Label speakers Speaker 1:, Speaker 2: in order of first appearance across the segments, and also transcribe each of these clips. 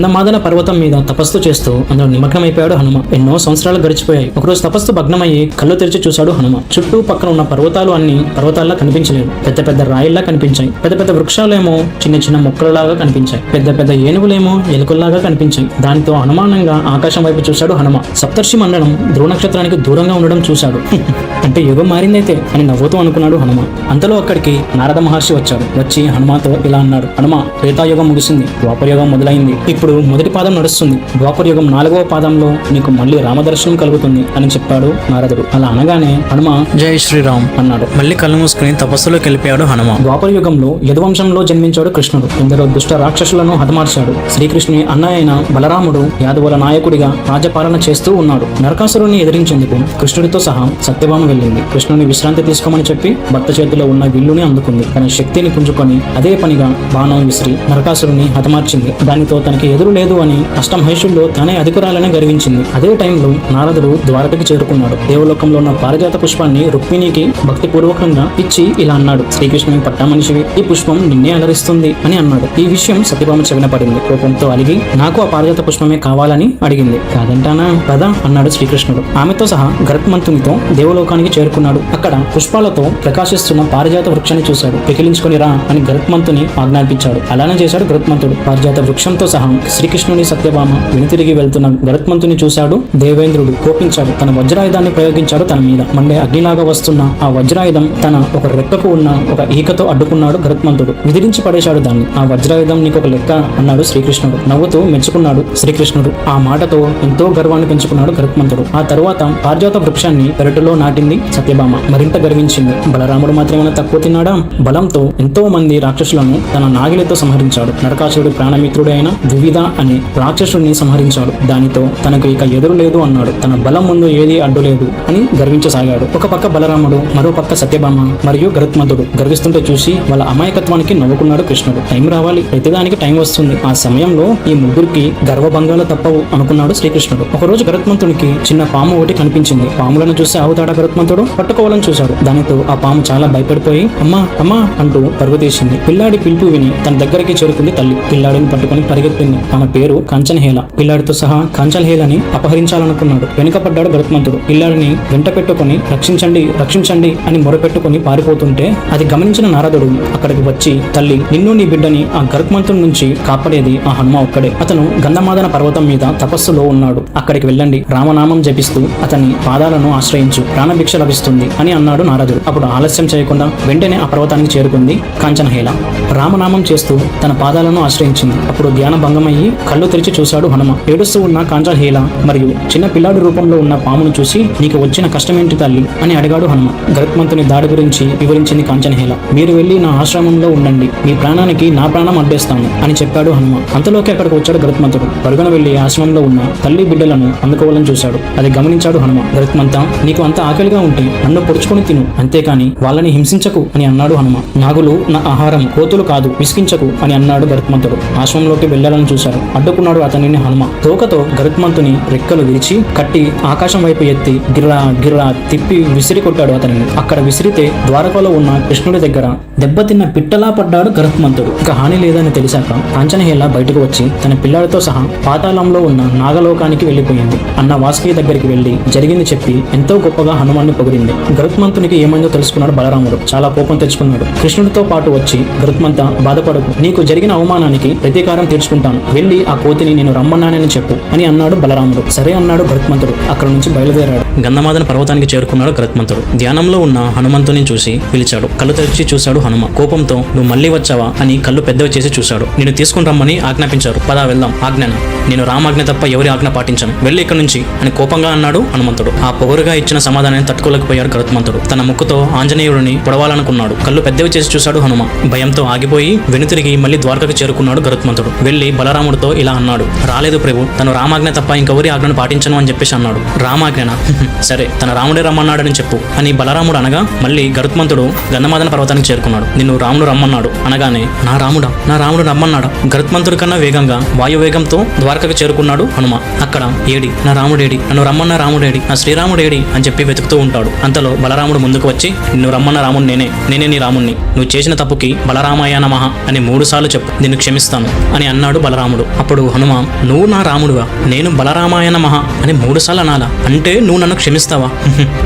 Speaker 1: గంధమాదన పర్వతం మీద తపస్సు చేస్తూ అందులో నిమగ్నమైపోయాడు హనుమ. ఎన్నో సంవత్సరాలు గడిచిపోయాయి. ఒకరోజు తపస్సు భగ్నమయ్యి కళ్ళు తెరిచి చూశాడు హనుమ. చుట్టూ పక్కన ఉన్న పర్వతాలు అన్ని పర్వతాల్లా కనిపించలేదు. పెద్ద పెద్ద రాయిల్లా కనిపించాయి. పెద్ద పెద్ద వృక్షాలేమో చిన్న చిన్న మొక్కలలాగా కనిపించాయి. పెద్ద పెద్ద ఏనుగులేమో ఎలుకల్లాగా కనిపించాయి. దానితో అనుమానంగా ఆకాశం వైపు చూశాడు హనుమ. సప్తర్షి మండలం ధ్రువ నక్షత్రానికి దూరంగా ఉండడం చూశాడు. అంటే యుగం మారిందైతే అని నవ్వుతూ అనుకున్నాడు హనుమ. అంతలో అక్కడికి నారద మహర్షి వచ్చాడు. వచ్చి హనుమతో ఇలా అన్నాడు. హనుమ, త్రేతాయుగం ముగిసింది, ద్వాపరయుగం మొదలైంది. ఇప్పుడు మొదటి పాదం నడుస్తుంది. ద్వాపరయుగం 4వ పాదంలో నీకు మళ్ళీ రామదర్శనం కలుగుతుంది అని చెప్పాడు నారదుడు. అలా అనగానే హనుమ జై శ్రీరామ్ అన్నాడు. మళ్ళీ కళ్ళు మూసుకుని తపస్సులోకి వెళ్ళిపోయాడు హనుమ. ద్వాపరయుగంలో యదువంశంలో జన్మించాడు కృష్ణుడు. ఎందరో దుష్ట రాక్షసులను హతమార్చాడు. శ్రీకృష్ణుని అన్న అయిన బలరాముడు యాదవుల నాయకుడిగా రాజపాలన చేస్తూ ఉన్నాడు. నరకాసురుని ఎదిరించేందుకు కృష్ణుడితో సహా సత్యభామ వెళ్ళింది. కృష్ణుని విశ్రాంతి తీసుకోమని చెప్పి భర్త చేతిలో ఉన్న విల్లుని అందుకుంది. తన శక్తిని పుంజుకొని అదే పనిగా బాణం విసిరి నరకాసురుని హతమార్చింది. దానితో తనకి ఎదురు లేదు అని అష్టమహేషుల్లో తానే అధికురాలని గర్వించింది. అదే టైంలో నారదుడు ద్వారకకి చేరుకున్నాడు. దేవలోకంలో ఉన్న పారిజాత పుష్పాన్ని రుక్మిణికి భక్తిపూర్వకంగా ఇచ్చి ఇలా అన్నాడు. శ్రీకృష్ణుని పట్టామనిషివి, ఈ పుష్పం నిన్నే అలరిస్తుంది అని అన్నాడు. ఈ విషయం సత్యభామ చెవిన పడింది. కోపంతో అలిగి నాకు ఆ పారిజాత పుష్పమే కావాలని అడిగింది. కాదంటానా పదా అన్నాడు శ్రీకృష్ణుడు. ఆమెతో సహా గరుత్మంతునితో దేవలోకానికి చేరుకున్నాడు. అక్కడ పుష్పాలతో ప్రకాశిస్తున్న పారిజాత వృక్షాన్ని చూశాడు. పెకిలించుకొని రా అని గరుత్మంతుని ఆజ్ఞాపించాడు. అలానే చేశాడు గరుత్మంతుడు. పారిజాత వృక్షంతో సహా శ్రీకృష్ణుని సత్యభామ వెనుతిరిగి వెళ్తున్న గరుత్మంతుని చూశాడు. దేవేంద్రుడు కోపించాడు. తన వజ్రాయుధాన్ని ప్రయోగించాడు తన మీద. మండే అగ్నిలాగా వస్తున్న ఆ వజ్రాయుధం తన ఒక రెక్కకు ఉన్న ఒక ఈకతో అడ్డుకున్నాడు గరుత్మంతుడు. విదిరించి పడేశాడు దాన్ని. ఆ వజ్రాయుధం నీకు ఒక లెక్క అన్నాడు శ్రీకృష్ణుడు. నవ్వుతూ మెచ్చుకున్నాడు శ్రీకృష్ణుడు. ఆ మాటతో ఎంతో గర్వాన్ని పెంచుకున్నాడు గరుత్మంతుడు. ఆ తరువాత పారిజాత వృక్షాన్ని పెరటిలో నాటింది సత్యభామ. మరింత గర్వించింది. బలరాముడు మాత్రమేమైనా తక్కువ తిన్నాడా? బలంతో ఎంతో మంది రాక్షసులను తన నాగిలితో సంహరించాడు. నరకాసురుడి ప్రాణమిత్రుడు అయిన వివిధ అనే రాక్షసుడిని సంహరించాడు. దానితో తనకు ఇక ఎదురు లేదు అన్నాడు. తన బలం ముందు ఏది అడ్డు లేదు అని గర్వించసాగాడు. ఒక పక్క బలరాముడు, మరో పక్క సత్యభామ మరియు గరుత్మంతుడు గర్విస్తుంటే చూసి వాళ్ళ అమాయకత్వానికి నవ్వుకున్నాడు కృష్ణుడు. టైం రావాలి, ప్రతిదానికి టైం వస్తుంది. ఆ సమయంలో ఈ ముగ్గురికి గర్వభంగాలు తప్పవు అనుకున్నాడు శ్రీకృష్ణుడు. ఒకరోజు గరుత్మంతునికి చిన్న పాము ఒకటి కనిపించింది. పాములను చూసి ఆవుతాడా గరుత్మంతుడు? పట్టుకోవాలని చూశాడు. దానితో ఆ పాము చాలా భయపడిపోయి అమ్మా అమ్మా అంటూ పరుగు తీసింది. పిల్లాడి పిలుపు విని తన దగ్గరికి చేరుకుంది తల్లి. పిల్లాడిని పట్టుకుని పరిగెత్తింది. ఆమె పేరు కాంచనహేళ. పిల్లాడితో సహా కాంచనహేళని అపహరించాలనుకున్నాడు. వెనుకపడ్డాడు గరుత్మంతుడు. పిల్లాడిని వెంట పెట్టుకుని రక్షించండి రక్షించండి అని మొరపెట్టుకుని పారిపోతుంటే అది గమనించిన నారదుడు అక్కడికి వచ్చి తల్లి, నిన్ను నీ బిడ్డని ఆ గరుత్మంతుడి నుంచి కాపాడేది ఆ హనుమ ఒక్కడే. అతను గంధమాదన పర్వతం మీద తపస్సులో ఉన్నాడు. అక్కడికి వెళ్ళండి, రామనామం జపిస్తూ అతని పాదాలను ఆశ్రయించు, ప్రాణభిక్ష లభిస్తుంది అని అన్నాడు నారదుడు. అప్పుడు ఆలస్యం చేయకుండా వెంటనే ఆ పర్వతానికి చేరుకుంది కాంచనహేళ. రామనామం చేస్తూ తన పాదాలను ఆశ్రయించింది. అప్పుడు ధ్యాన భంగమయ్యి కళ్ళు తెరిచి చూశాడు హనుమ. ఏడుస్తూ ఉన్న కాంచనహేళ మరియు చిన్న పిల్లాడి రూపంలో ఉన్న పామును చూసి నీకు వచ్చిన కష్టమేంటి తల్లి అని అడిగాడు హనుమ. గరుత్మంతుని దాడి గురించి వివరించింది కాంచనహేళ. మీరు వెళ్లి నా ఆశ్రమంలో ఉండండి, మీ ప్రాణానికి నా ప్రాణం అడ్డేస్తాను అని చెప్పాడు హనుమ. అంతలోకి అక్కడికి వచ్చాడు గరుత్మంతుడు. పరుగున వెళ్లి ఆశ్రమంలో ఉన్న తల్లి బిడ్డలను అందుకోవాలని చూశాడు. అది గమనించాడు హనుమ. గరుత్మంత, నీకు అంత ఆకలిగా ఉంటే నన్ను పొడుచుకొని తిను, అంతేకాని వాళ్ళని హింసించకు అని అన్నాడు హనుమ. నాగులు నా ఆహారం, కోతులు కాదు, విసిగించకు అని అన్నాడు గరుత్మంతుడు. ఆశ్రమంలోకి వెళ్లాలని చూశాడు. అడ్డుకున్నాడు అతనిని హనుమ. తోకతో గరుత్మంతుని రెక్కలు విరిచి కట్టి ఆకాశం వైపు ఎత్తి గిర్రా గిర్రా తిప్పి విసిరి కొట్టాడు అతనిని. అక్కడ విసిరితే ద్వారకలో ఉన్న కృష్ణుడి దగ్గర దెబ్బతిన్న పిట్టలా పడ్డాడు గరుత్మంతుడు. ఇక హాని లేదని తెలిసాక కాంచనహేళ బయటకు వచ్చి తన పిల్లాడితో సహా పాతాళంలో ఉన్న నాగలోకానికి వెళ్లిపోయింది. అన్న వాసుకి దగ్గరికి వెళ్లి జరిగింది చెప్పి ఎంతో గొప్పగా హనుమాన్ని పొగిడింది. గరుత్మంతునికి ఏమైందో తెలుసుకున్నాడు బలరాముడు. చాలా కోపం తెచ్చుకున్నాడు. కృష్ణుడితో పాటు వచ్చి గరుత్మంత, బాధపడకు, నీకు జరిగిన అవమానానికి ప్రతీకారం తీర్చుకుంటాను, వెళ్లి ఆ కోతిని నేను రమ్మన్నానని చెప్పు అని అన్నాడు బలరాముడు. సరే అన్నాడు గరుత్మంతుడు. అక్కడ నుంచి బయలుదేరాడు. గంధమాదన పర్వతానికి చేరుకున్నాడు గరుత్మంతుడు. ధ్యానంలో ఉన్న హనుమంతుని చూసి పిలిచాడు. కళ్ళు తెరిచి చూశాడు హనుమ. కోపంతో నువ్వు మళ్ళీ వచ్చావా అని కళ్ళు పెద్దవి చేసి చూశాడు. నేను తీసుకుని రమ్మని ఆజ్ఞాపించారు, పదా వెళ్దాం. ఆజ్ఞన, నేను రామాజ్ఞ తప్ప ఎవరి ఆజ్ఞ పాటించను, వెళ్ళి ఇక్కడి నుంచి అని కోపంగా అన్నాడు హనుమంతుడు. ఆ పొగరుగా ఇచ్చిన సమాధానాన్ని తట్టుకోలేకపోయాడు గరుత్మంతుడు. తన ముక్కుతో ఆంజనేయుడిని పొడవాలనుకున్నాడు. కళ్ళు పెద్దవి చేసి చూశాడు హనుమ. భయంతో ఆగిపోయి వెనుతిరిగి మళ్ళీ ద్వారకకు చేరుకున్నాడు గరుత్మంతుడు. వెళ్లి బలరాముడితో ఇలా అన్నాడు. రాలేదు ప్రభు, తను రామాజ్ఞ తప్ప ఇంకెవరి ఆజ్ఞను పాటించను అని చెప్పేసి అన్నాడు. రామాజ్ఞన? సరే, తన రాముడే రమ్మన్నాడని చెప్పు అని బలరాముడు అనగా మళ్ళీ గరుత్మంతుడు గంధమాదన పర్వతానికి చేరుకున్నాడు. నిన్ను రాముడు రమ్మన్నాడు అనగానే నా రాముడు రమ్మన్నాడా? గరుత్మంతుడి కన్నా వేగంగా వాయువేగంతో ద్వారకకు చేరుకున్నాడు హనుమ. అక్కడ ఏడి నా రాముడేడి, నన్ను రమ్మన్న రాముడేడి, నా శ్రీరాముడేడి అని చెప్పి వెతుకుతూ ఉంటాడు. అంతలో బలరాముడు ముందుకు వచ్చి నిన్ను రమ్మన్న రాముడు నేనే నీ రాముణ్ణి, నువ్వు చేసిన తప్పుకి బలరామాయ నమః అని 3 సార్లు చెప్పు, నిన్ను క్షమిస్తాను అని అన్నాడు బలరాముడు. రాముడు. అప్పుడు హనుమ, నువ్వు నా రాముడువా? నేను బలరామాయ నమః అని 3 సార్లు అనాలా? అంటే నువ్వు నన్ను క్షమిస్తావా?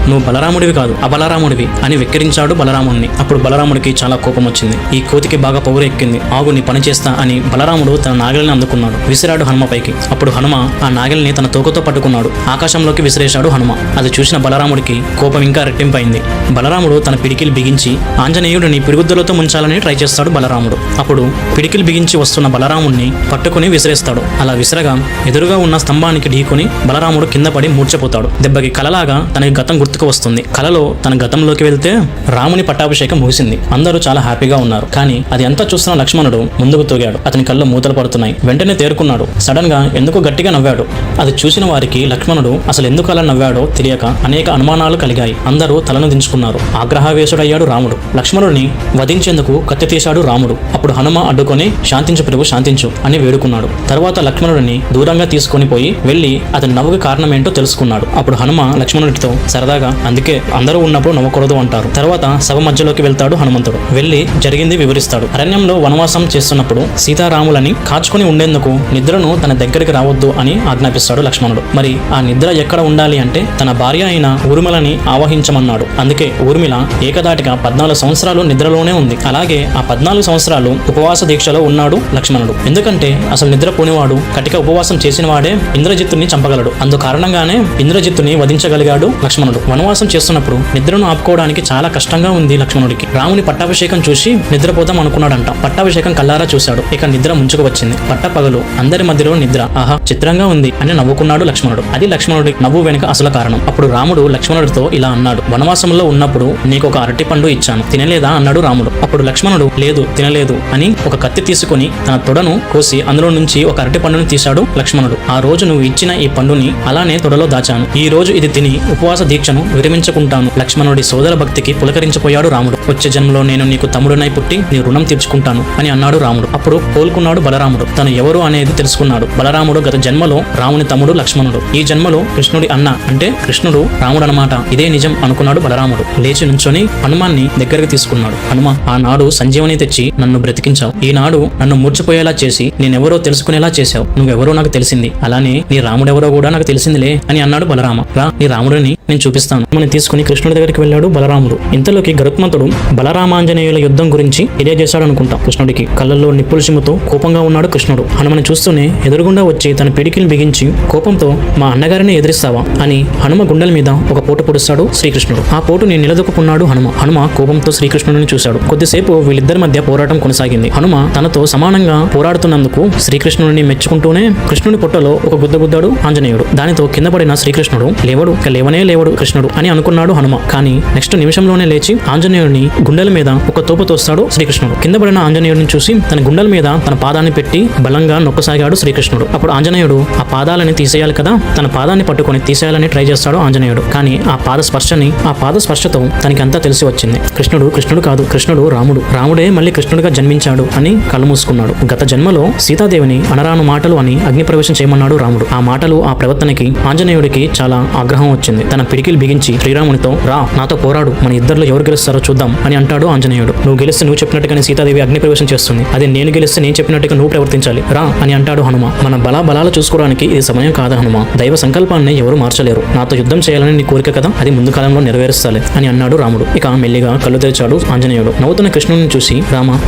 Speaker 1: నువ్వు బలరాముడివి కాదు, అబలరాముడివి అని వెక్కిరించాడు బలరాముడిని. అప్పుడు బలరాముడికి చాలా కోపం వచ్చింది. ఈ కోతికి బాగా పొగరు ఎక్కింది. ఆగు, నీ పని చేస్తా అని బలరాముడు తన నాగలిని అందుకున్నాడు. విసిరాడు హనుమపైకి. అప్పుడు హనుమ ఆ నాగలిని తన తోకతో పట్టుకున్నాడు. ఆకాశంలోకి విసిరేశాడు హనుమ. అది చూసిన బలరాముడికి కోపం ఇంకా రెట్టింపైంది. బలరాముడు తన పిడికిలు బిగించి ఆంజనేయుడిని పిరుగుద్దలతో ముంచాలని ట్రై చేస్తాడు బలరాముడు. అప్పుడు పిడికిలు బిగించి వస్తున్న బలరాముడిని పట్టుకుని విసిరేస్తాడు. అలా విసరగా ఎదురుగా ఉన్న స్తంభానికి ఢీకొని బలరాముడు కింద పడి మూర్ఛపోతాడు. దెబ్బకి కలలాగా తనకి గతం గుర్తుకు వస్తుంది. కలలో తన గతంలోకి వెళ్తే రాముని పట్టాభిషేకం ముగిసింది. అందరూ చాలా హ్యాపీగా ఉన్నారు. కానీ అది అంతా చూస్తున్న లక్ష్మణుడు ముందుకు తోగాడు. అతని కళ్ళు మూతలు పడుతున్నాయి. వెంటనే తేరుకున్నాడు. సడన్ గా ఎందుకో గట్టిగా నవ్వాడు. అది చూసిన వారికి లక్ష్మణుడు అసలు ఎందుకు అలా నవ్వాడో తెలియక అనేక అనుమానాలు కలిగాయి. అందరూ తలను దించుకున్నారు. ఆగ్రహావేశుడయ్యాడు రాముడు. లక్ష్మణుడిని వధించేందుకు కత్తి తీశాడు రాముడు. అప్పుడు హనుమ అడ్డుకొని, శాంతించు ప్రభు, శాంతించు అని వేడుకున్నాడు. తర్వాత లక్ష్మణుడిని దూరంగా తీసుకొని పోయి వెళ్లి అతని నవ్వుకి కారణం ఏంటో తెలుసుకున్నాడు. అప్పుడు హనుమ లక్ష్మణుడితో సరదాగా, అందుకే అందరూ ఉన్నప్పుడు నవ్వకూడదు అంటారు. తర్వాత సభ మధ్యలోకి వెళ్తాడు హనుమంతుడు. వెళ్లి జరిగింది వివరిస్తాడు. అరణ్యంలో వనవాసం చేస్తున్నప్పుడు సీతారాములని కాచుకొని ఉండేందుకు నిద్రను తన దగ్గరికి రావద్దు అని ఆజ్ఞాపిస్తాడు లక్ష్మణుడు. మరి ఆ నిద్ర ఎక్కడ ఉండాలి అంటే తన భార్య అయిన ఊర్మిళని ఆవహించమన్నాడు. అందుకే ఊర్మిళ ఏకదాటిగా 14 సంవత్సరాలు నిద్రలోనే ఉంది. అలాగే ఆ 14 సంవత్సరాలు ఉపవాస దీక్షలో ఉన్నాడు లక్ష్మణుడు. ఎందుకంటే అసలు నిద్రపోనివాడు కటిక ఉపవాసం చేసిన వాడే ఇంద్రజిత్తుని చంపగలడు. అందు కారణంగానే ఇంద్రజిత్తుని వధించగలిగాడు లక్ష్మణుడు. వనవాసం చేస్తున్నప్పుడు నిద్రను ఆపుకోవడానికి చాలా కష్టంగా ఉంది లక్ష్మణుడికి. రాముని పట్టాభిషేకం చూసి నిద్రపోదాం అనుకున్నాడంట. పట్టాభిషేకం కల్లారా చూశాడు. ఇక నిద్ర ముంచుకు వచ్చింది. పట్టపగలు అందరి మధ్యలో నిద్ర. ఆహా, చిత్రంగా ఉంది అని నవ్వుకున్నాడు లక్ష్మణుడు. అది లక్ష్మణుడి నవ్వు వెనుక అసలు కారణం. అప్పుడు రాముడు లక్ష్మణుడితో ఇలా అన్నాడు, వనవాసంలో ఉన్నప్పుడు నీకు ఒక అరటి పండు ఇచ్చాను, తినలేదా అన్నాడు రాముడు. అప్పుడు లక్ష్మణుడు లేదు, తినలేదు అని ఒక కత్తి తీసుకుని తన తొడను కోసి అందులో నుంచి ఒక అరటి పండుని తీశాడు లక్ష్మణుడు. ఆ రోజు నువ్వు ఇచ్చిన ఈ పండుని అలానే తొడలో దాచాను. ఈ రోజు ఇది తిని ఉపవాస దీక్షను విరమించుకుంటాను. లక్ష్మణుడి సోదర భక్తికి పులకరించిపోయాడు రాముడు. వచ్చే జన్మలో నేను నీకు తమ్ముడినై పుట్టి నీ రుణం తీర్చుకుంటాను అని అన్నాడు రాముడు. అప్పుడు కోలుకున్నాడు బలరాముడు. తను ఎవరు అనేది తెలుసుకున్నాడు. బలరాముడు గత జన్మలో రాముని తమ్ముడు లక్ష్మణుడు. ఈ జన్మలో కృష్ణుడి అన్న, అంటే కృష్ణుడు రాముడు అన్నమాట. ఇదే నిజం అనుకున్నాడు బలరాముడు. లేచి నుంచొని హనుమాన్ని దగ్గరికి తీసుకున్నాడు. హనుమ, ఆనాడు సంజీవని తెచ్చి నన్ను బ్రతికించావు. ఈనాడు నన్ను మూర్చిపోయేలా చేసి నేనెవరో తెలుసుకునేలా చేశావు. నువ్వెవరో నాకు తెలిసింది. అలానే నీ రాముడెవరో కూడా నాకు తెలిసిందిలే అని అన్నాడు బలరామ. రా, నీ రాముడిని నేను చూపిస్తాను అని తీసుకుని కృష్ణుడి దగ్గరికి వెళ్ళాడు బలరాముడు. ఇంతలోకి గరుత్మంతుడు బలరామాంజనేయుల యుద్ధం గురించి తెలియజేశాడు అనుకుంటాం కృష్ణుడికి. కళ్ళల్లో నిప్పుల చిమ్ముతో కోపంగా ఉన్నాడు కృష్ణుడు. హనుమని చూస్తూనే ఎదురుగుండా వచ్చి తన పిడికిలు బిగించి కోపంతో, మా అన్నగారిని ఎదిరిస్తావా అని హనుమ గుండెల మీద ఒక పోటు పొడుస్తాడు శ్రీకృష్ణుడు. ఆ పోటుని నిలదొక్కున్నాడు హనుమ. హనుమ కోపంతో శ్రీకృష్ణుడిని చూశాడు. కొద్దిసేపు వీళ్ళిద్దరి మధ్య పోరాటం కొనసాగింది. హనుమ తనతో సమానంగా పోరాడుతున్నందుకు శ్రీకృష్ణుడిని మెచ్చుకుంటూనే కృష్ణుడి పొట్టలో ఒక గుద్దగుద్దాడు ఆంజనేయుడు. దానితో కింద పడిన శ్రీకృష్ణుడు లేవడు, లేవనే లేవడు కృష్ణుడు అని అనుకున్నాడు హనుమ. కానీ నెక్స్ట్ నిమిషంలోనే లేచి ఆంజనేయుడిని గుండెల మీద ఒక తోపు తోస్తాడు శ్రీకృష్ణుడు. కింద పడిన ఆంజనేయుడిని చూసి తన గుండెల మీద తన పాదాన్ని పెట్టి బలంగా నొక్కసాగాడు శ్రీకృష్ణుడు. అప్పుడు ఆంజనేయుడు ఆ పాదాలని తీసేయాలి కదా, తన పాదాన్ని పట్టుకొని తీసేయాలని ట్రై చేస్తాడు ఆంజనేయుడు. కానీ ఆ పాద స్పర్శతో తనకంతా తెలిసి వచ్చింది. కృష్ణుడు కాదు, కృష్ణుడు రాముడు. రాముడే మళ్ళీ కృష్ణుడిగా జన్మించాడు అని కళ్ళు మూసుకున్నాడు. గత జన్మలో సీతాదేవిని అనరాను మాటలు అని అగ్ని ప్రవేశం చేయమన్నాడు రాముడు. ఆ మాటలు, ఆ ప్రవర్తనకి ఆంజనేయుడికి చాలా ఆగ్రహం వచ్చింది. తన పిడికిలు బిగించి శ్రీరామునితో, రా, నాతో పోరాడు, మన ఇద్దరిలో ఎవరు గెలుస్తారో చూద్దాం అని అంటాడు ఆంజనేయుడు. నువ్వు గెలిస్తే నువ్వు చెప్పినట్టుగానే సీతాదేవి అగ్ని ప్రవేశం చేస్తుంది. అదే నేను గెలిస్తే నేను చెప్పినట్టుగా నువ్వు ప్రవర్తించాలి, రా అని అంటాడు హనుమ. మన బలాలు చూసుకోవడానికి ఇది సమయం కాదు హనుమ. దైవ సంకల్పాన్ని ఎవరు మార్చలేరు. నాతో యుద్ధం చేయాలని నీ కోరిక కదా, అది ముందు కాలంలో నెరవేరుస్తాలే అని అన్నాడు రాముడు. ఇక మెల్లిగా కళ్ళు తెరిచాడు ఆంజనేయుడు. నవ్వుతున్న కృష్ణుడిని చూసి,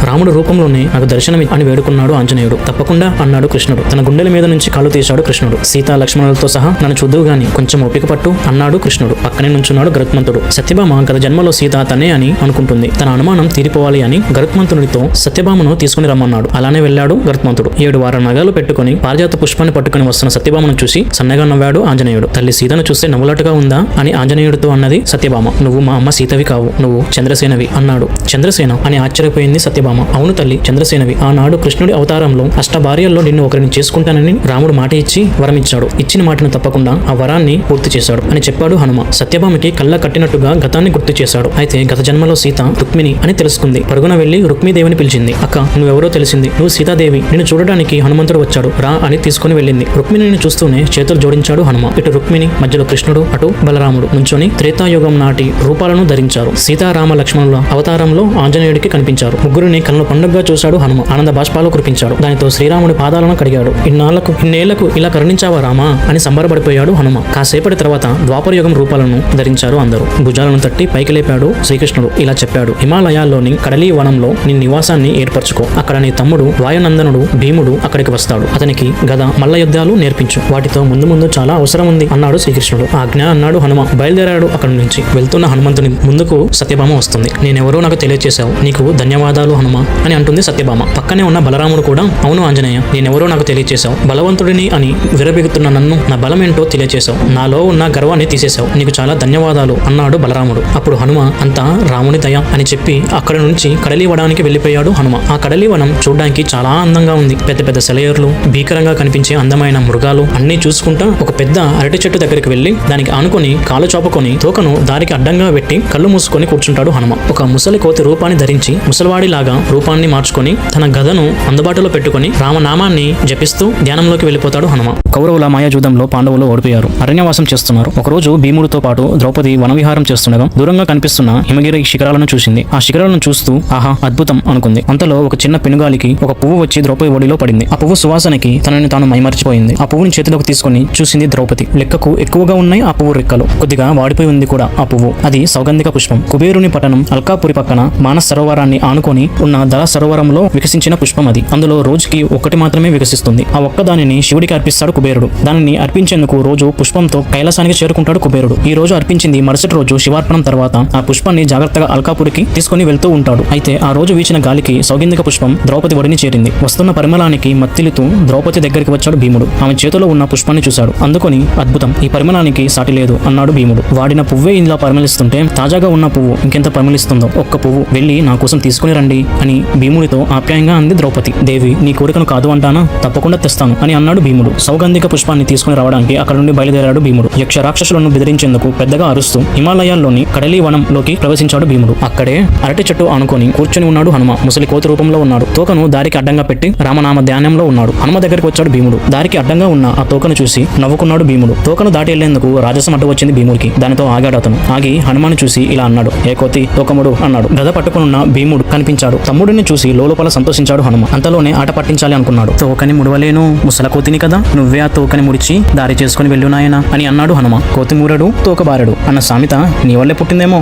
Speaker 1: రాముడు రూపంలోనే నాకు దర్శనం అని వేడుకున్నాడు ఆంజనేయుడు. తప్పకుండా అన్నాడు కృష్ణుడు. తన గుండెల మీద నుంచి కాళ్ళు తీశాడు కృష్ణుడు. సీతా లక్ష్మణులతో సహా నన్ను చూద్దువు గాని కొంచెం ఓపిక పట్టు అన్నాడు కృష్ణుడు. పక్కనే నుంచున్నాడు గరుత్మంతుడు. సత్యభామ గత జన్మలో సీత తనే అని అనుకుంటుంది. తన అనుమానం తీరిపోవాలి అని గరుత్మంతునితో సత్యభామను తీసుకుని రమ్మన్నాడు. అలానే వెళ్ళాడు గరుత్మంతుడు. 7 వారాల నగలు పెట్టుకుని పారిజాత పుష్పాన్ని పట్టుకుని వస్తున్న సత్యభామను చూసి సన్నగా నవ్వాడు ఆంజనేయుడు. తల్లి సీతను చూస్తే నవ్వులాటగా ఉందా అని ఆంజనేయుడితో అన్నది సత్యభామ. నువ్వు మా అమ్మ సీతవి కావు, నువ్వు చంద్రసేనవి అన్నాడు. చంద్రసేన అని ఆశ్చర్యపోయింది సత్యభామ. అవును తల్లి, చంద్రసేనవి. ఆనాడు కృష్ణుడి అవతారంలో అష్టభార్యల్లో నిన్ను ఒకరిని చేసుకుంటానని రాముడు మాట ఇచ్చి వరం ఇచ్చాడు. ఇచ్చిన మాటను తప్పకుండా ఆ వరాన్ని పూర్తి చేశాడు అని చెప్పాడు హనుమ. సత్యభామకి కళ్ళ కట్టినట్టుగా గతాన్ని గుర్తు చేశాడు. అయితే గత జన్మలో సీత రుక్మిణి అని తెలుసుకుంది. పరుగున వెళ్లి రుక్మిదేవిని పిలిచింది. అక్క, నువ్వెవరో తెలిసింది, నువ్వు సీతాదేవి, నిన్ను చూడడానికి హనుమంతుడు వచ్చాడు, రా అని తీసుకుని వెళ్ళింది. రుక్మిణిని చూస్తూనే చేతులు జోడించాడు హనుమ. ఇటు రుక్మిణి, మధ్యలో కృష్ణుడు, అటు బలరాముడు నుంచొని త్రేతాయుగం నాటి రూపాలను ధరించారు. సీతారామ లక్ష్మణుల అవతారంలో ఆంజనేయుడికి కనిపించారు. ముగ్గురిని కళ్ళను పండుగగా చూశాడు హనుమ. ఆనంద బాష్పాలు కురిపించాడు. దానితో శ్రీ శ్రీరాముడి పాదాలను కడిగాడు. ఇన్నేళ్లకు ఇలా కరుణించావా రామా అని సంబరపడిపోయాడు హనుమ. కాసేపటి తర్వాత ద్వాపర యుగం రూపాలను ధరించారు అందరూ. భుజాలను తట్టి పైకి లేపాడు శ్రీకృష్ణుడు. ఇలా చెప్పాడు, హిమాలయాల్లోని కడలి వనంలో నీ నివాసాన్ని ఏర్పరచుకో. అక్కడ నీ తమ్ముడు వాయునందనుడు భీముడు అక్కడికి వస్తాడు. అతనికి గద మల్ల యుద్ధాలు నేర్పించు. వాటితో ముందు చాలా అవసరం ఉంది అన్నాడు శ్రీకృష్ణుడు. ఆజ్ఞ అన్నాడు హనుమ. బయలుదేరాడు అక్కడి నుంచి. వెళ్తున్న హనుమంతుని ముందుకు సత్యభామ వస్తుంది. నేనెవరో నాకు తెలియచేశావు, నీకు ధన్యవాదాలు హనుమ అని అంటుంది సత్యభామ. పక్కనే ఉన్న బలరాముడు కూడా, అవును ఆంజనేయ, నేనెవరో నాకు తెలియచేశావు, బలవంతుడిని అని విరబిగుతున్న నన్ను నా బలం ఏంటో తెలియచేశావు, నాలో ఉన్న గర్వాన్ని తీసేశావు, నీకు చాలా ధన్యవాదాలు అన్నాడు బలరాముడు. అప్పుడు హనుమ, అంతా రాముని దయ అని చెప్పి అక్కడి నుంచి కడలి వనానికి వెళ్లిపోయాడు హనుమ. ఆ కడలి వనం చూడడానికి చాలా అందంగా ఉంది. పెద్ద పెద్ద సెలయేర్లు, భీకరంగా కనిపించే అందమైన మృగాలు అన్ని చూసుకుంటా ఒక పెద్ద అరటి చెట్టు దగ్గరికి వెళ్లి దానికి ఆనుకొని కాలు చాపుకొని తోకను దారికి అడ్డంగా పెట్టి కళ్ళు మూసుకొని కూర్చుంటాడు హనుమ. ఒక ముసలి కోతి రూపాన్ని ధరించి ముసలివాడిలాగా రూపాన్ని మార్చుకొని తన గదను అందుబాటులో పెట్టుకుని రామనామాన్ని జపిస్తూ ధ్యానంలోకి వెళ్లిపోతాడు హనుమ. కౌరవుల మాయాజూదంలో పాండవులు ఓడిపోయారు. అరణ్యవాసం చేస్తున్నారు. ఒకరోజు భీముడితో పాటు ద్రౌపది వనవిహారం చేస్తుండగా దూరంగా కనిపిస్తున్న హిమగిరి శిఖరాలను చూసింది. ఆ శిఖరాలను చూస్తూ ఆహా అద్భుతం అనుకుంది. అంతలో ఒక చిన్న పెనుగాలికి ఒక పువ్వు వచ్చి ద్రౌపది ఒడిలో పడింది. ఆ పువ్వు సువాసనకి తనని తాను మైమర్చిపోయింది. ఆ పువ్వుని చేతిలోకి తీసుకుని చూసింది ద్రౌపది. లెక్కకు ఎక్కువగా ఉన్నాయి ఆ పువ్వు రెక్కలు. కొద్దిగా వాడిపోయి ఉంది కూడా ఆ పువ్వు. అది సౌగంధిక పుష్పం. కుబేరుని పట్టణం అల్కాపురి పక్కన మానస సరోవరాన్ని ఆనుకొని ఉన్న దళ సరోవరంలో వికసించిన పుష్పం అది. అందులో రోజుకి ఒక్కటి మాత్రమే వికసిస్తుంది. ఆ ఒక్క దానిని శివుడికి అర్పిస్తాడు కుబేరుడు. దానిని అర్పించేందుకు రోజు పుష్పంతో కైలాసానికి చేరుకుంటాడు కుబేరుడు. ఈ రోజు అర్పించింది మరుసటి రోజు శివార్పణం తర్వాత ఆ పుష్పాన్ని జాగ్రత్తగా అల్కాపురికి తీసుకుని వెళ్తూ ఉంటాడు. అయితే ఆ రోజు వీచిన గాలికి సౌగంధిక పుష్పం ద్రౌపది ఒడిని చేరింది. వస్తున్న పరిమళానికి మత్తిలుతూ ద్రౌపది దగ్గరికి వచ్చాడు భీముడు. ఆమె చేతిలో ఉన్న పుష్పాన్ని చూశాడు. అందుకొని అద్భుతం, ఈ పరిమళానికి సాటి లేదు అన్నాడు భీముడు. వాడిన పువ్వే ఇలా పరిమళిస్తుంటే తాజాగా ఉన్న పువ్వు ఇంకెంత పరిమళిస్తుందో. ఒక్క పువ్వు వెళ్ళి నా కోసం తీసుకుని రండి అని భీముడితో ఆప్యాయంగా అంది ద్రౌపది. దేవి, నీ కోరికను కాదు అంటానా, తప్పకుండా తెస్తాను అని అన్నాడు భీముడు. సౌగంధిక పుష్పాన్ని తీసుకుని రావడానికి అక్కడ నుండి బయలుదేరాడు భీముడు. యక్ష రాక్షసులను బెదిరించేందుకు పెద్దగా అరుస్తూ హిమాలయాల్లోని కడలి వనంలోకి ప్రవేశించాడు భీముడు. అక్కడే అరటి చెట్టు ఆనుకొని కూర్చొని ఉన్నాడు హనుమ. ముసలి కోతి రూపంలో ఉన్నాడు. తోకను దారికి అడ్డంగా పెట్టి రామనామ ధ్యానంలో ఉన్నాడు. హనుమ దగ్గరికి వచ్చాడు భీముడు. దారికి అడ్డంగా ఉన్న ఆ తోకను చూసి నవ్వుకున్నాడు భీముడు. తోకను దాటి వెళ్లేందుకు రాజసం అడ్డు వచ్చింది భీముడికి. దానితో ఆగాడు అతను. ఆగి హనుమాను చూసి ఇలా అన్నాడు, ఏ కోతి తోకముడు అన్నాడు. గద పట్టుకున్న భీముడు కనిపించాడు. తమ్ముడిని చూసి లోపల సంతోషించాడు హనుమ. అంతలోనే ఆట పట్టించాలి అనుకున్నాడు. తోకని ముడవలేను, ముసల కోతిని కదా, నువ్వే ఆ తోకని ముడిచి దారి చేసుకుని వెళ్ళు నాయనా అని అన్నాడు హనుమ. కోతి మూరడు తోక బారడు అన్న సామెత నీ వల్లే పుట్టిందేమో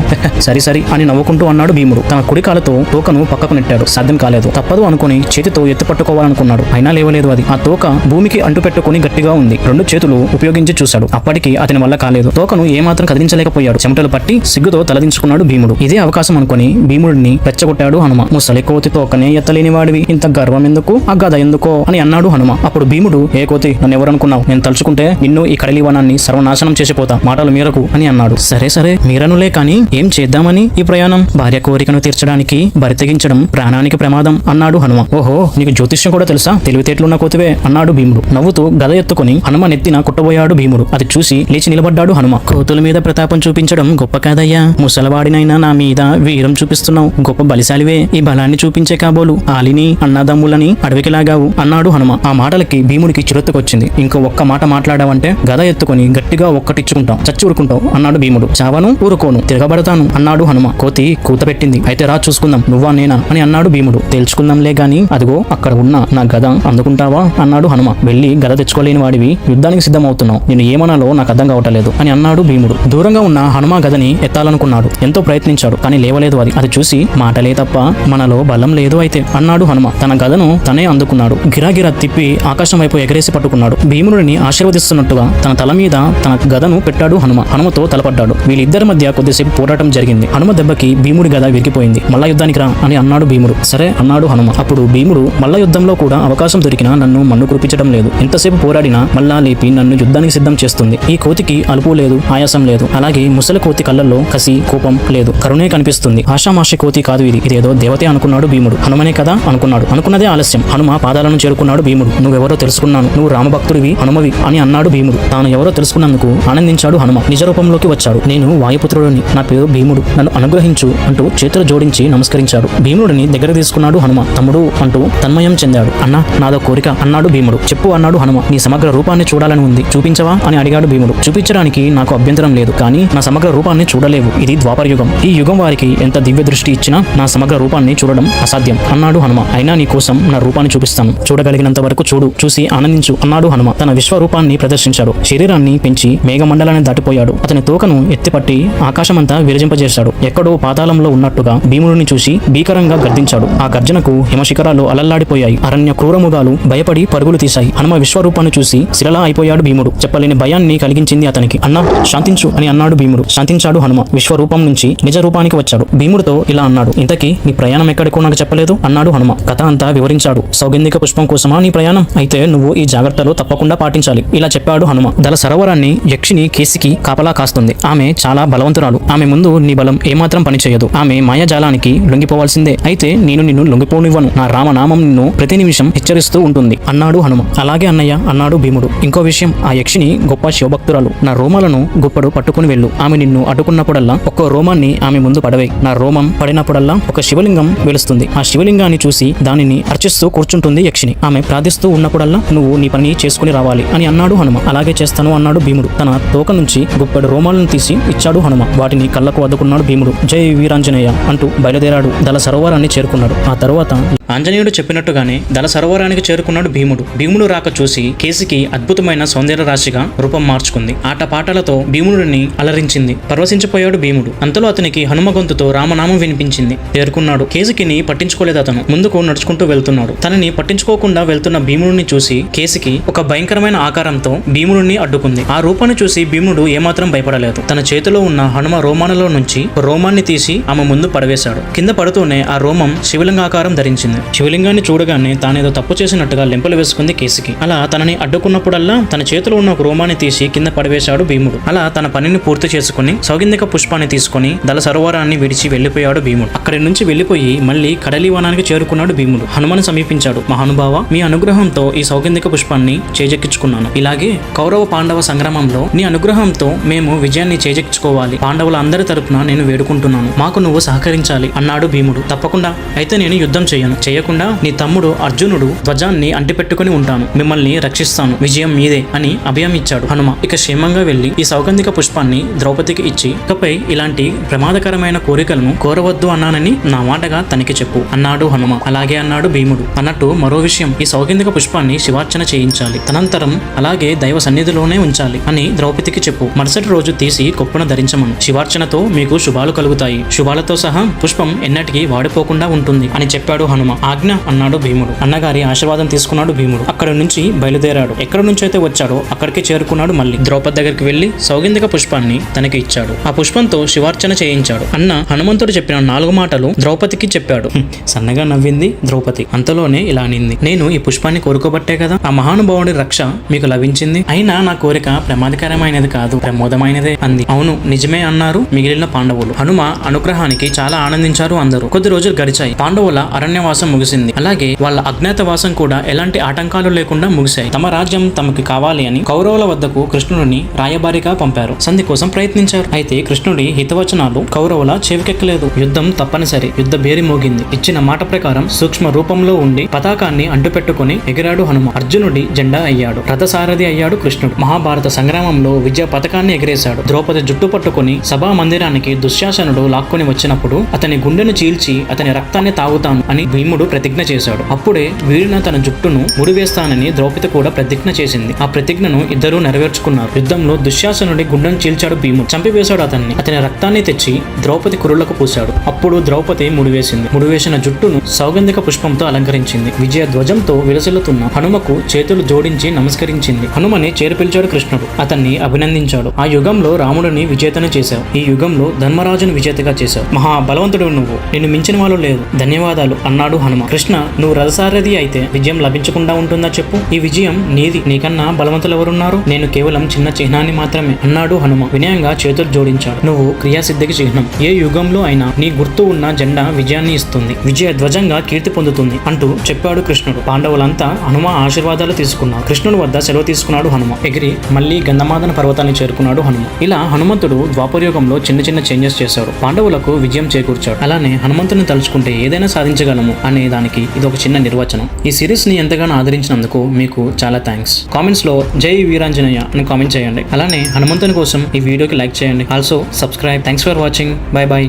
Speaker 1: సరి అని నవ్వుకుంటూ అన్నాడు భీముడు. తన కుడి కాలుతో తోకను పక్కకు నెట్టాడు. సాధ్యం కాలేదు. తప్పదు అనుకుని చేతితో ఎత్తి పట్టుకోవాలనుకున్నాడు. అయినా లేవలేదు అది. ఆ తోక భూమికి అంటుపెట్టుకుని గట్టిగా ఉంది. రెండు చేతులు ఉపయోగించి చూశాడు. అప్పటికి అతని వల్ల కాలేదు. తోకను ఏమాత్రం కదిలించలేకపోయాడు. చెమటలు పట్టి సిగ్గుతో తలదించుకున్నాడు భీముడు. ఇదే అవకాశం అనుకుని భీముడిని రెచ్చగొట్టాడు హనుమ. ముసలి కోతి తోకనే ఎత్తలేని వాడివి, ఇంత గర్వం ఎందుకు, ఆ గద ఎందుకో అని అన్నాడు హనుమ. అప్పుడు భీముడు, ఏ కోతి, నన్ను ఎవరనుకున్నావు, నేను తలుచుకుంటే నిన్ను ఈ కడలి వనాన్ని సర్వనాశనం చేసిపోతా, మాటలు మీరకు అని అన్నాడు. సరే మీరనులే కాని ఏం చేద్దామని ఈ ప్రయాణం, భార్య కోరికను తీర్చడానికి బరి తెగించడం ప్రాణానికి ప్రమాదం అన్నాడు హనుమ. ఓహో, నీకు జ్యోతిష్యం కూడా తెలుసా, తెలివితేటలున్న కోతివే అన్నాడు భీముడు. నవ్వుతూ గద ఎత్తుకుని హనుమ నెత్తిన కుట్టబోయాడు భీముడు. అది చూసి లేచి నిలబడ్డాడు హనుమ. కోతుల మీద ప్రతాపం చూపించడం గొప్ప కాదయ్యా, ముసలవాడినైనా నా మీద వీరం చూపిస్తున్నావు, గొప్ప బలిశాలివే, ఈ బలాన్ని చూపించే కాబోలు ఆలిని అన్నదమ్ములని అడవికి లాగావు అన్నాడు హనుమ. ఆ మాటలకి భీముడికి చిరెత్తుకొచ్చింది. ఇంకో ఒక్క మాట మాట్లాడావంటే గద ఎత్తుకుని గట్టిగా ఒక్కటిచ్చుకుంటాం, చచ్చి ఊరుకుంటావు అన్నాడు భీముడు. చావను ఊరుకోను, తిరగబడతాను అన్నాడు హనుమ. కోతి కూత పెట్టింది, అయితే రా చూసుకుందాం, నువ్వా నేనా అని అన్నాడు భీముడు. తేల్చుకుందాంలే గాని అదిగో అక్కడ ఉన్న నా గద అందుకుంటావా అన్నాడు హనుమ. వెళ్ళి గద తెచ్చుకోలేని వాడివి యుద్ధానికి సిద్ధమవుతున్నావు, నేను ఏమనాలో నాకు అర్థం కావటలేదు అని అన్నాడు భీముడు. దూరంగా ఉన్న హనుమ గదని ఎత్తాలనుకున్నాడు. ఎంతో ప్రయత్నించాడు కానీ లేవలేదు అది చూసి మాటలే తప్ప మనలో బలం లేదు అయితే అన్నాడు హనుమ. తన గదను తనే అందుకున్నాడు. గిరాగిరా తిప్పి ఆకాశం వైపు ఎగరేసి పట్టుకున్నాడు. భీముడిని ఆశీర్వదిస్తున్నట్టుగా తన తల మీద తన గదను పెట్టాడు హనుమ. హనుమతో తలపడ్డాడు. వీళ్ళిద్దరి మధ్య కొద్దిసేపు పోరాటం జరిగింది. హనుమ దెబ్బకి భీముడి గద విరిగిపోయింది. మల్ల యుద్ధానికి రా అని అన్నాడు భీముడు. సరే అన్నాడు హనుమ. అప్పుడు భీముడు, మల్ల యుద్ధంలో కూడా అవకాశం దొరికినా నన్ను మన్ను కురిపించడం లేదు, ఎంతసేపు పోరాడినా మళ్ళా లేపి నన్ను యుద్ధానికి సిద్ధం చేస్తుంది. ఈ కోతికి అలుపు లేదు, ఆయాసం లేదు. అలాగే ముసలి కోతి కళ్ళల్లో కసి, కోపం లేదు, కరుణే కనిపిస్తుంది. ఆషామాషి కోతి కాదు ఇది, ఇదేదో దేవతే అనుకున్నాడు భీముడు. హనుమనే కదా అనుకున్నాడు. అనుకున్నదే ఆలస్యం. హనుమ పాదాలను చేరుకున్నాడు భీముడు. నువ్వెవరో తెలుసుకున్నాను, నువ్వు రామభక్తుడివి, హనుమవి అని అన్నాడు భీముడు. తాను ఎవరో తెలుసుకున్నందుకు ఆనందించాడు హనుమ. నిజ రూపంలోకి వచ్చాడు. నేను వాయుపుత్రుడిని, నా పేరు భీముడు, నన్ను అనుగ్రహించు అంటూ చేతులు జోడించి నమస్కరించాడు. భీముడిని దగ్గర తీసుకున్నాడు హనుమ. తమ్ముడు అంటూ తన్మయం చెందాడు. అన్నా, నాదో కోరిక అన్నాడు భీముడు. చెప్పు అన్నాడు హనుమ. నీ సమగ్ర రూపాన్ని చూడాలని ఉంది, చూపించవా అని అడిగాడు భీముడు. చూపించడానికి నాకు అభ్యంతరం లేదు, కానీ నా సమగ్ర రూపాన్ని చూడలేవు. ఇది ద్వాపర యుగం. ఈ యుగం వారికి ఎంత దివ్య దృష్టి ఇచ్చినా నా సమగ్ర రూపాన్ని చూడడం అసాధ్యం అన్నాడు హనుమ. అయినా నీ కోసం నా రూపాన్ని చూపిస్తాను చూపిస్తాను. చూడగలిగినంత వరకు చూడు, చూసి ఆనందించు అన్నాడు హనుమ. తన విశ్వరూపాన్ని ప్రదర్శించాడు. శరీరాన్ని పెంచి మేఘమండలాన్ని దాటిపోయాడు. అతని తోకను ఎత్తిపట్టి ఆకాశమంతా విరజింపజేశాడు. ఎక్కడో పాతాళంలో ఉన్నట్టుగా భీముడిని చూసి భీకరంగా గర్జించాడు. ఆ గర్జనకు హిమశిఖరాలు అలల్లాడిపోయాయి. అరణ్య క్రూరముగాలు భయపడి పరుగులు తీశాయి. హనుమ విశ్వరూపాన్ని చూసి శిలలా అయిపోయాడు భీముడు. చెప్పలేని భయాన్ని కలిగించింది అతనికి. అన్నా, శాంతించు అని అన్నాడు భీముడు. శాంతించాడు హనుమ. విశ్వరూపం నుంచి నిజ రూపానికి వచ్చాడు. భీముడితో ఇలా అన్నాడు, ఇంతకీ నీ ప్రయాణం ఎక్కడికో నాకు చెప్పలేదు అన్నాడు హనుమ. కథ అంతా వివరించాడు. సౌగంధిక పుష్పం కోసమా నీ ప్రయాణం? అయితే నువ్వు ఈ జాగ్రత్తలు తప్పకుండా పాటించాలి. ఇలా చెప్పాడు హనుమ. దళ సరోవరాన్ని యక్షిని కేసికి కాపలా కాస్తుంది. ఆమె చాలా బలవంతురాలు. ఆమె ముందు నీ బలం ఏమాత్రం పనిచేయదు. ఆమె మాయాజాలానికి లొంగిపోవాల్సిందే. అయితే నేను నిన్ను లొంగిపోనివ్వను. నా రామనామం నిన్ను ప్రతి నిమిషం హెచ్చరిస్తూ ఉంటుంది అన్నాడు హనుమ. అలాగే అన్నయ్య అన్నాడు భీముడు. ఇంకో విషయం, ఆ యక్షిని గొప్ప శివభక్తురాలు. నా రోమాలను గుప్పడు పట్టుకుని వెళ్ళు. ఆమె నిన్ను అడ్డుకున్నప్పుడల్లా ఒక్కో రోమాన్ని ఆమె ముందు పడవే. నా రోమం పడినప్పుడల్లా ఒక శివలింగం వెలుస్తుంది. ఆ శివలింగాన్ని చూసి దానిని అర్చిస్తూ కూర్చుంటుంది యక్షిని. ఆమె ప్రార్థిస్తూ ఉన్నప్పుడల్లా నువ్వు నీ పని చేసుకుని రావాలి అని అన్నాడు హనుమ. అలాగే చేస్తాను అన్నాడు భీముడు. తన తోక నుంచి గుప్పడు రోమాలను తీసి ఇచ్చాడు హనుమ. వాటిని కళ్ళకు అద్దుకున్నాడు భీముడు. జై వీరాంజనేయ అంటూ బయలుదేరాడు. దళ సరోవరాన్ని చేరుకున్నాడు. ఆ తరువాత ఆంజనేయుడు చెప్పినట్టుగానే దళ సరోవరానికి చేరుకున్నాడు భీముడు. భీముడు రాక చూసి కేసికి అద్భుతమైన సౌందర్య రాశిగా రూపం మార్చుకుంది. ఆటపాటలతో భీముడిని అలరించింది. పరవశించిపోయాడు భీముడు. అంతలో అతనికి హనుమ గొంతుతో రామనామం వినిపించింది. చేరుకున్నాడు. కేసికిని పట్టించుకోలేదు. అతను ముందుకు నడుచుకుంటూ వెళ్తున్నాడు. తనని పట్టించుకోకుండా వెళ్తున్న భీముడిని చూసి కేసికి ఒక భయంకరమైన ఆకారంతో భీముడిని అడ్డుకుంది. ఆ రూపాన్ని చూసి భీముడు ఏమాత్రం భయపడలేదు. తన చేతిలో ఉన్న హనుమ రోమాలలో నుంచి రోమాన్ని తీసి ఆమె ముందు పడవేశాడు. కింద పడుతూనే ఆ రోమం శివలింగాకారం ధరించింది. శివలింగాన్ని చూడగానే తానేదో తప్పు చేసినట్టుగా లెంపలు వేసుకుంది కేసికి. అలా తనని అడ్డుకున్నప్పుడల్లా తన చేతిలో ఉన్న ఒక రోమాన్ని తీసి కింద పడవేశాడు భీముడు. అలా తన పనిని పూర్తి చేసుకుని సౌగంధిక పుష్పాన్ని తీసుకుని దళ సరోవరాన్ని విడిచి వెళ్లిపోయాడు భీముడు. అక్కడి నుంచి వెళ్లిపోయి మళ్లీ కడలి వనానికి చేరుకున్నాడు భీముడు. హనుమను సమీపించాడు. మహానుభావ, మీ అనుగ్రహంతో ఈ సౌగంధిక పుష్పాన్ని చేజెక్కించుకున్నాను. ఇలాగే కౌరవ పాండవ సంగ్రామంలో నీ అనుగ్రహంతో మేము విజయాన్ని చేజెక్కించుకోవాలి. పాండవుల అందరి తరపున నేను వేడుకుంటున్నాను. మాకు నువ్వు సహకరించాలి అన్నాడు భీముడు. తప్పకుండా. అయితే నేను యుద్ధం చేయకుండా నీ తమ్ముడు అర్జునుడు ధ్వజాన్ని అంటిపెట్టుకుని ఉంటాను. మిమ్మల్ని రక్షిస్తాను. విజయం మీదే అని అభయం ఇచ్చాడు హనుమ. ఇక క్షేమంగా వెళ్లి ఈ సౌగంధిక పుష్పాన్ని ద్రౌపదికి ఇచ్చి ఇకపై ఇలాంటి ప్రమాదకరమైన కోరికలను కోరవద్దు అన్నానని నా మాటగా తనకి చెప్పు అన్నాడు హనుమ. అలాగే అన్నాడు భీముడు. అన్నట్టు మరో విషయం, ఈ సౌగంధిక పుష్పాన్ని శివార్చన చేయించాలి. తనంతరం అలాగే దైవ సన్నిధిలోనే ఉంచాలి అని ద్రౌపదికి చెప్పు. మరుసటి రోజు తీసి కొప్పున ధరించమను. శివార్చనతో మీకు శుభాలు కలుగుతాయి. శుభాలతో సహా పుష్పం ఎన్నటికీ వాడిపోకుండా ఉంటుంది అని చెప్పాడు హనుమ. ఆజ్ఞ అన్నాడు భీముడు. అన్నగారి ఆశీర్వాదం తీసుకున్నాడు భీముడు. అక్కడి నుంచి బయలుదేరాడు. ఎక్కడి నుంచి అయితే వచ్చాడో అక్కడికి చేరుకున్నాడు. మళ్ళీ ద్రౌపది దగ్గరికి వెళ్లి సౌగంధిక పుష్పాన్ని తనకి ఇచ్చాడు. ఆ పుష్పంతో శివార్చన చేయించాడు. అన్న హనుమంతుడు చెప్పిన 4 మాటలు ద్రౌపదికి చెప్పాడు. సన్నగా నవ్వింది ద్రౌపది. అంతలోనే ఇలా అనింది, నేను ఈ పుష్పాన్ని కోరుకోబట్టే కదా ఆ మహానుభావుడి రక్ష మీకు లభించింది. అయినా నా కోరిక ప్రమాదకరమైనది కాదు, ప్రమోదమైనదే అంది. అవును, నిజమే అన్నారు మిగిలిన పాండవులు. హనుమ అనుగ్రహానికి చాలా ఆనందించారు అందరూ. కొద్ది రోజులు గడిచాయి. పాండవుల అరణ్యవాసం ముగిసింది. అలాగే వాళ్ళ అజ్ఞాతవాసం కూడా ఎలాంటి ఆటంకాలు లేకుండా ముగిశాయి. తమ రాజ్యం తమకి కావాలి అని కౌరవుల వద్దకు కృష్ణుడిని రాయబారిగా పంపారు. సంధి కోసం ప్రయత్నించారు. అయితే కృష్ణుడి హితవచనాలు కౌరవుల చెవికెక్కలేదు. యుద్ధం తప్పనిసరి. యుద్ధ బేరి మోగింది. ఇచ్చిన మాట ప్రకారం సూక్ష్మ రూపంలో ఉండి పతాకాన్ని అంటుపెట్టుకుని ఎగిరాడు హనుమ. అర్జునుడి జెండా అయ్యాడు. రథసారథి అయ్యాడు కృష్ణుడు. మహాభారత సంగ్రామంలో విజయ పథకాన్ని ఎగిరేశాడు. ద్రౌపది జుట్టు పట్టుకుని సభా మందిరానికి దుశ్శాసనుడు లాక్కొని వచ్చినప్పుడు అతని గుండెను చీల్చి అతని రక్తాన్ని తాగుతాను అని భీముడు ప్రతిజ్ఞ చేశాడు. అప్పుడే వీరిన తన జుట్టును ముడివేస్తానని ద్రౌపది కూడా ప్రతిజ్ఞ చేసింది. ఆ ప్రతిజ్ఞను ఇద్దరూ నెరవేర్చుకున్నారు. యుద్ధంలో దుశ్శాసనుడి గుండెను చీల్చాడు భీముడు. చంపివేశాడు అతన్ని. అతని రక్తాన్ని తెచ్చి ద్రౌపది కురులకు పూశాడు. అప్పుడు ద్రౌపది ముడివేసింది. ముడివేసిన జుట్టును సౌగంధిక పుష్పంతో అలంకరించింది. విజయ ధ్వజంతో విలసిల్లుతున్న హనుమకు చేతులు జోడించి నమస్కరించింది. హనుమని చేరుపిలిచాడు కృష్ణుడు. అతన్ని అభినందించాడు. ఆ యుగంలో రాముడిని విజేతను చేశావు. ఈ యుగంలో ధర్మరాజును విజేతగా చేశావు. మహా బలవంతుడు నువ్వు. నిన్ను మించిన వాళ్ళు లేదు. ధన్యవాదాలు అన్నాడు హనుమ. కృష్ణ, నువ్వు రథసారథి అయితే విజయం లభించకుండా ఉంటుందా చెప్పు. ఈ విజయం నీది. నీకన్నా బలవంతులు ఎవరున్నారు? నేను కేవలం చిన్న చిహ్నాన్ని మాత్రమే అన్నాడు హనుమ. వినయంగా చేతులు జోడించాడు. నువ్వు క్రియాసిద్ధికి చిహ్నం. ఏ యుగంలో అయినా నీ గుర్తు ఉన్న జెండా విజయాన్ని ఇస్తుంది. విజయ ధ్వజంగా కీర్తి పొందుతుంది అంటూ చెప్పాడు కృష్ణుడు. పాండవులంతా హనుమ ఆశీర్వాదాలు తీసుకున్నారు. కృష్ణుడు వద్ద సెలవు తీసుకున్నాడు హనుమ. ఎగిరి మళ్లీ గంధమాదన పర్వతాన్ని చేరుకున్నాడు హనుమ. ఇలా హనుమంతుడు ద్వాపరయుగంలో చిన్న చిన్న చేంజెస్ చేశాడు. పాండవులకు విజయం చేకూర్చాడు. అలానే హనుమంతుని తలుచుకుంటే ఏదైనా సాధించగలము అనే దానికి ఇది ఒక చిన్న నిర్వచనం. ఈ సిరీస్ ని ఎంతగానో ఆదరించినందుకు మీకు చాలా థ్యాంక్స్. కామెంట్స్ లో జై వీరాంజనేయ అని కామెంట్ చేయండి. అలానే హనుమంతుని కోసం ఈ వీడియోకి లైక్ చేయండి. Also subscribe. Thanks for watching. By by.